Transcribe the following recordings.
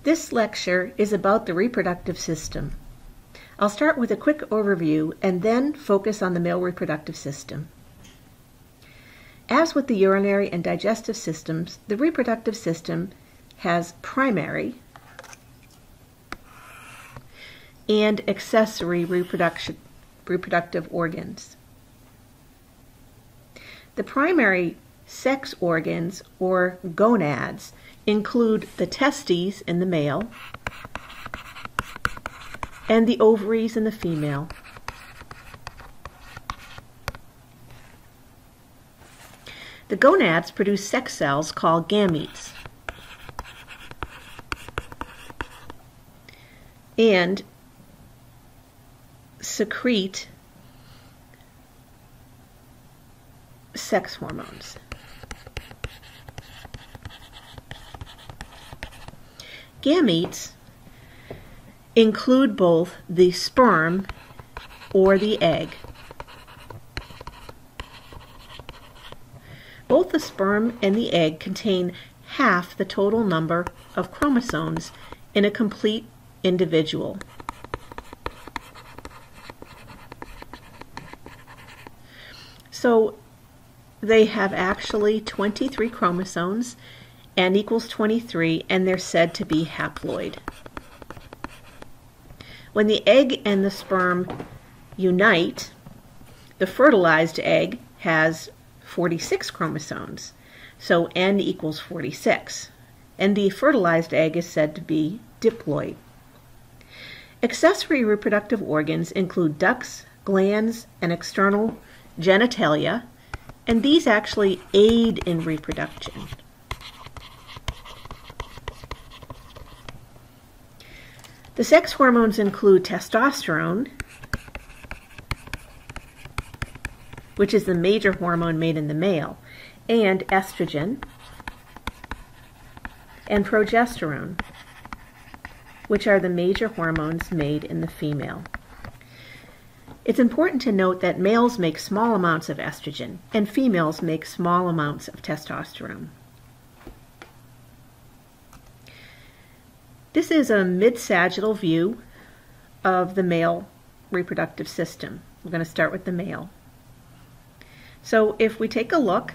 This lecture is about the reproductive system. I'll start with a quick overview and then focus on the male reproductive system. As with the urinary and digestive systems, the reproductive system has primary and accessory reproductive organs. The primary sex organs, or gonads, include the testes in the male and the ovaries in the female. The gonads produce sex cells called gametes and secrete sex hormones. Gametes include both the sperm or the egg. Both the sperm and the egg contain half the total number of chromosomes in a complete individual. So they have actually 23 chromosomes, N equals 23, and they're said to be haploid. When the egg and the sperm unite, the fertilized egg has 46 chromosomes, so N equals 46, and the fertilized egg is said to be diploid. Accessory reproductive organs include ducts, glands, and external genitalia, and these actually aid in reproduction. The sex hormones include testosterone, which is the major hormone made in the male, and estrogen, and progesterone, which are the major hormones made in the female. It's important to note that males make small amounts of estrogen, and females make small amounts of testosterone. This is a mid-sagittal view of the male reproductive system. We're going to start with the male. So if we take a look,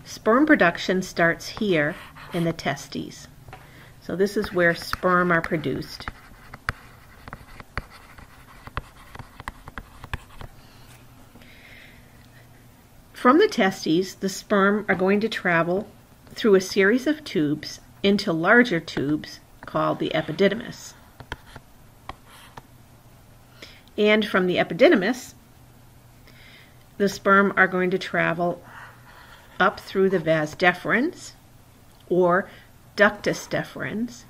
sperm production starts here in the testes. So this is where sperm are produced. From the testes, the sperm are going to travel through a series of tubes into larger tubes called the epididymis. And from the epididymis, the sperm are going to travel up through the vas deferens or ductus deferens,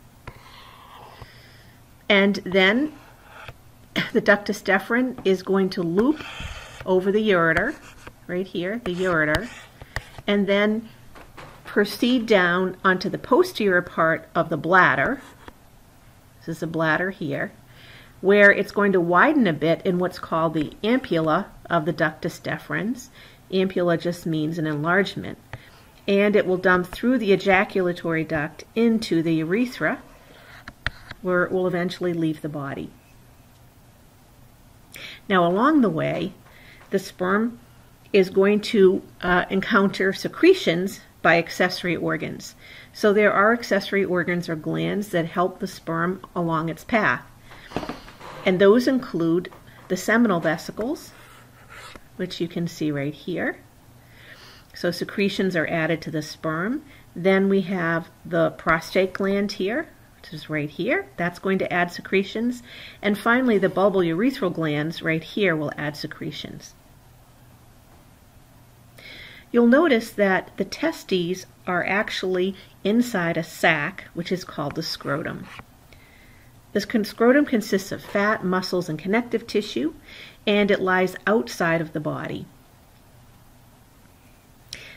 and then the ductus deferens is going to loop over the ureter, right here, the ureter, and then proceed down onto the posterior part of the bladder. This is the bladder here, where it's going to widen a bit in what's called the ampulla of the ductus deferens. Ampulla just means an enlargement. And it will dump through the ejaculatory duct into the urethra, where it will eventually leave the body. Now, along the way, the sperm is going to encounter secretions by accessory organs. So there are accessory organs or glands that help the sperm along its path. And those include the seminal vesicles, which you can see right here. So secretions are added to the sperm. Then we have the prostate gland here, which is right here. That's going to add secretions. And finally, the bulbourethral glands right here will add secretions. You'll notice that the testes are actually inside a sac, which is called the scrotum. The scrotum consists of fat, muscles, and connective tissue, and it lies outside of the body.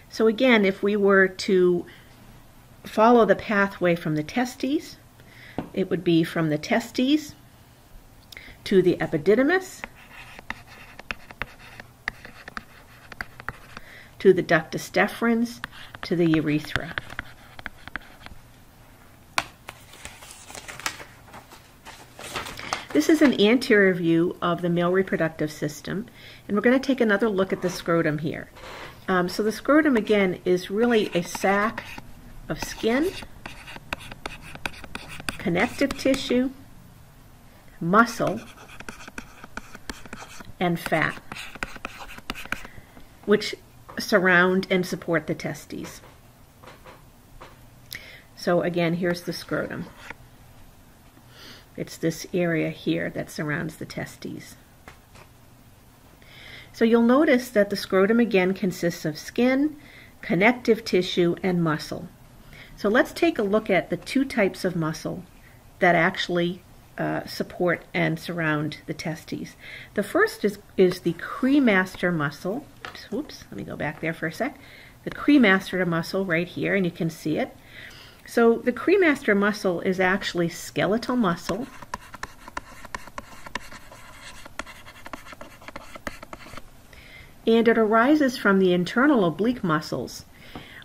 So again, if we were to follow the pathway from the testes, it would be from the testes to the epididymis, to the ductus deferens, to the urethra. This is an anterior view of the male reproductive system, and we're going to take another look at the scrotum here. So the scrotum, again, is really a sac of skin, connective tissue, muscle, and fat, which surround and support the testes. So again, here's the scrotum. It's this area here that surrounds the testes. So you'll notice that the scrotum again consists of skin, connective tissue, and muscle. So let's take a look at the two types of muscle that actually support and surround the testes. The first is the cremaster muscle. Oops, let me go back there for a sec. The cremaster muscle right here, and you can see it. So the cremaster muscle is actually skeletal muscle. And it arises from the internal oblique muscles.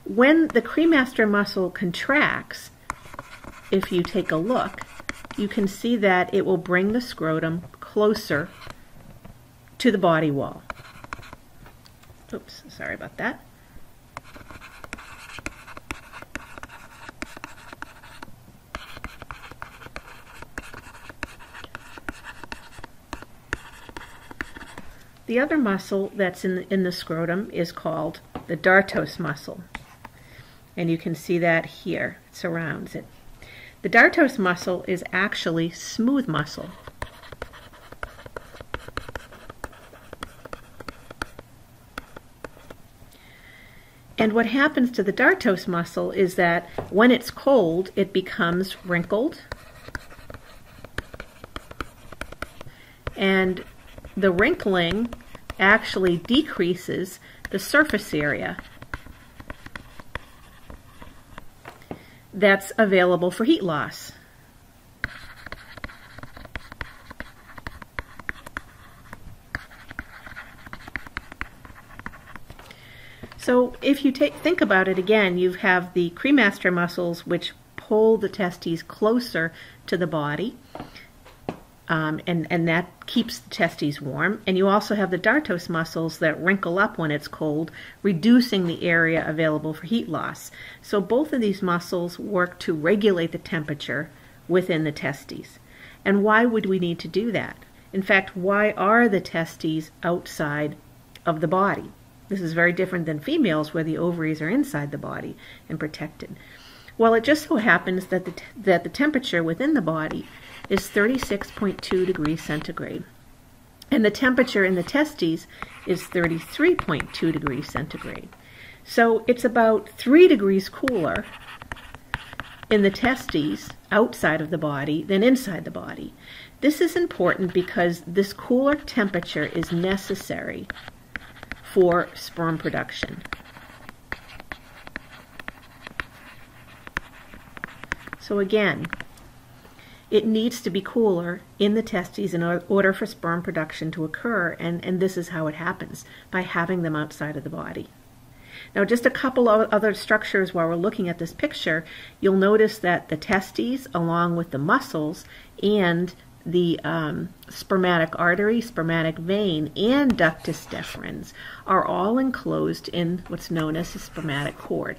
When the cremaster muscle contracts, if you take a look, you can see that it will bring the scrotum closer to the body wall. Oops, sorry about that. The other muscle that's in the scrotum is called the dartos muscle. And you can see that here. It surrounds it. The dartos muscle is actually smooth muscle. And what happens to the dartos muscle is that when it's cold, it becomes wrinkled. And the wrinkling actually decreases the surface area that's available for heat loss. So if you think about it again, you have the cremaster muscles which pull the testes closer to the body. And that keeps the testes warm. And you also have the dartos muscles that wrinkle up when it's cold, reducing the area available for heat loss. So both of these muscles work to regulate the temperature within the testes. And why would we need to do that? In fact, why are the testes outside of the body? This is very different than females, where the ovaries are inside the body and protected. Well, it just so happens that the temperature within the body is 36.2 degrees centigrade. And the temperature in the testes is 33.2 degrees centigrade. So it's about 3 degrees cooler in the testes outside of the body than inside the body. This is important because this cooler temperature is necessary for sperm production. So again, it needs to be cooler in the testes in order for sperm production to occur, and this is how it happens, by having them outside of the body. Now, just a couple of other structures while we're looking at this picture. You'll notice that the testes, along with the muscles and the spermatic artery, spermatic vein, and ductus deferens are all enclosed in what's known as the spermatic cord.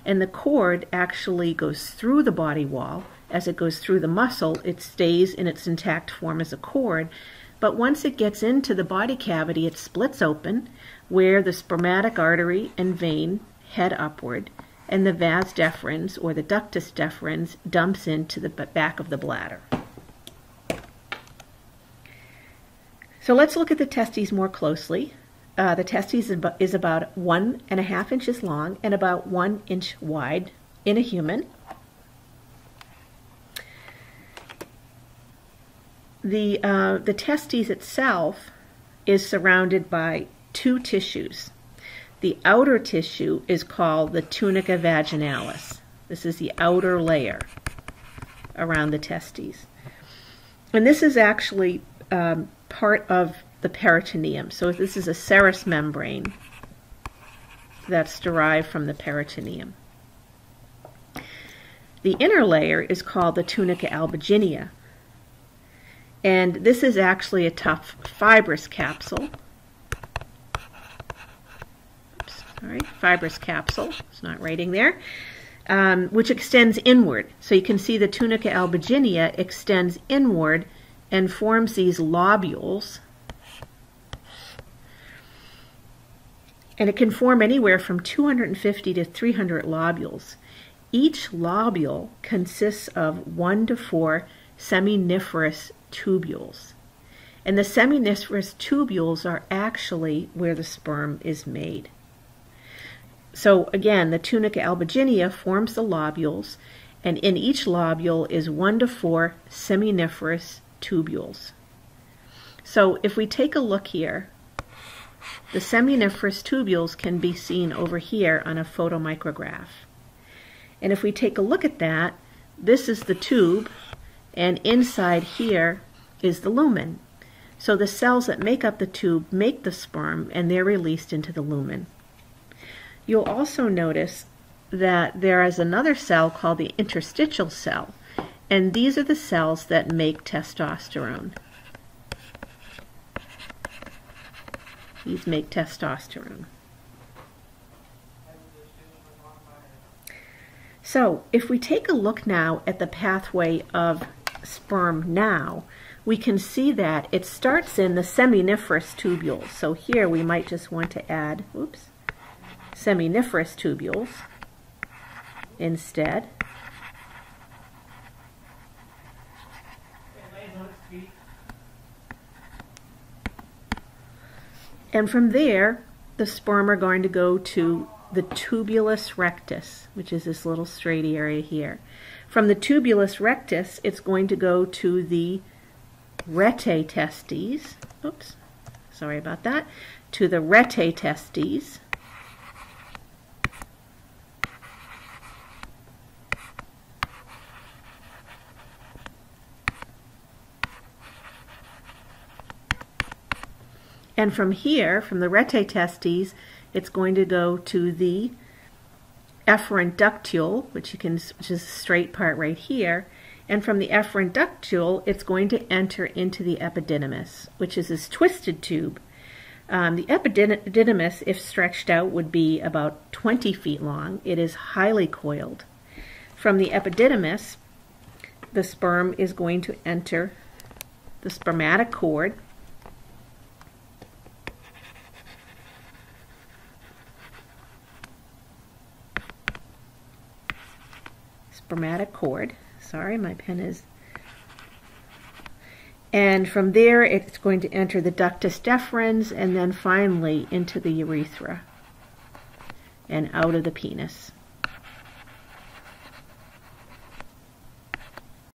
And the cord actually goes through the body wall. As it goes through the muscle, it stays in its intact form as a cord. But once it gets into the body cavity, it splits open, where the spermatic artery and vein head upward, and the vas deferens, or the ductus deferens, dumps into the back of the bladder. So let's look at the testes more closely. The testes is about 1.5 inches long and about 1 inch wide in a human. The testes itself is surrounded by 2 tissues. The outer tissue is called the tunica vaginalis. This is the outer layer around the testes. And this is actually part of the peritoneum. So this is a serous membrane that's derived from the peritoneum. The inner layer is called the tunica albuginea. And this is actually a tough fibrous capsule. Oops, sorry, fibrous capsule. It's not writing there. Which extends inward. So you can see the tunica albuginea extends inward and forms these lobules. And it can form anywhere from 250 to 300 lobules. Each lobule consists of 1 to 4 seminiferous tubules. And the seminiferous tubules are actually where the sperm is made. So again, the tunica albuginea forms the lobules, and in each lobule is 1 to 4 seminiferous tubules. So if we take a look here, the seminiferous tubules can be seen over here on a photomicrograph. And if we take a look at that, this is the tube, and inside here is the lumen. So the cells that make up the tube make the sperm, and they're released into the lumen. You'll also notice that there is another cell called the interstitial cell, and these are the cells that make testosterone. These make testosterone. So if we take a look now at the pathway of sperm now, we can see that it starts in the seminiferous tubules. So here we might just want to add, seminiferous tubules instead. And from there, the sperm are going to go to the tubulus rectus, which is this little straight area here. From the tubulus rectus, it's going to go to the rete testes. Oops, sorry about that. To the rete testes. And from here, from the rete testes, it's going to go to the efferent ductule, which is a straight part right here. And from the efferent ductule, it's going to enter into the epididymis, which is this twisted tube. The epididymis, if stretched out, would be about 20 feet long. It is highly coiled. From the epididymis, the sperm is going to enter the spermatic cord. Spermatic cord. Sorry, my pen is. And from there, it's going to enter the ductus deferens and then finally into the urethra and out of the penis.